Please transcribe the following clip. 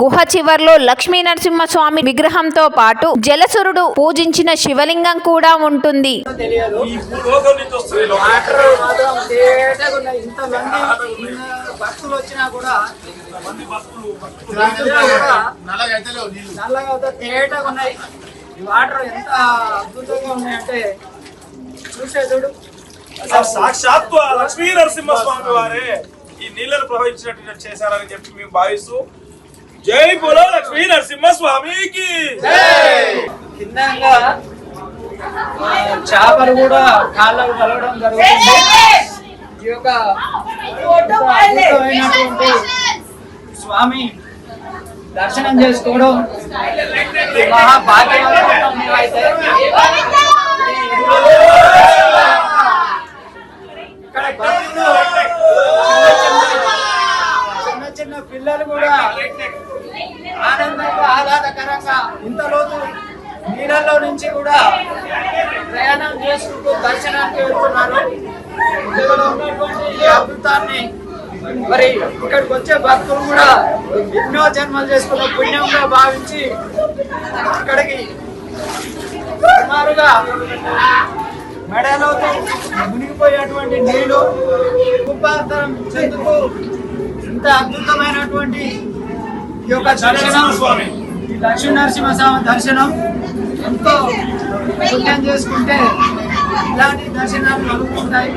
గుహ చివర్లో లక్ష్మీ నరసింహస్వామి విగ్రహంతో పాటు జలసురుడు పూజించిన శివలింగం కూడా ఉంటుంది. సాక్షాత్తు లక్ష్మీ నరసింహస్వామి వారే ఈ నీళ్లను ప్రవహించినట్టు చేశారని చెప్పి మేము భావిస్తూ జై బోలో లక్ష్మీ నరసింహస్వామికి. కిందంగా చేపలు కూడా కాళ్ళకు కలవడం జరుగుతుంది. ఈ యొక్క అద్భుతమైనటువంటి స్వామి దర్శనం చేసుకోవడం మహాభాగ్యవంతం. మేమైతే ఇక్కడ భక్తులు చిన్న చిన్న పిల్లలు కూడా ఆనందంగా ఆహ్లాదకరంగా ఇంత లోతు నీళ్ళల్లో నుంచి కూడా ప్రయాణం చేసుకుంటూ దర్శనానికి వెళ్తున్నారు. ఇక్కడ ఉన్నటువంటి ఈ అద్భుతాన్ని మరి ఇక్కడికి వచ్చే భక్తులు కూడా ఎన్నో జన్మలు చేసుకున్న పుణ్యంగా భావించి ఇక్కడికి సుమారుగా మెడలో మునిగిపోయేటువంటి నీళ్లు రూపాంతరం చెందుతూ ఇంత అద్భుతమైనటువంటి ఈ యొక్క దర్శనం, ఈ లక్ష్మీ నరసింహస్వామి దర్శనం ఎంతో పుణ్యం చేసుకుంటే ఇలాంటి దర్శనాలు కలుగుతుంటాయి.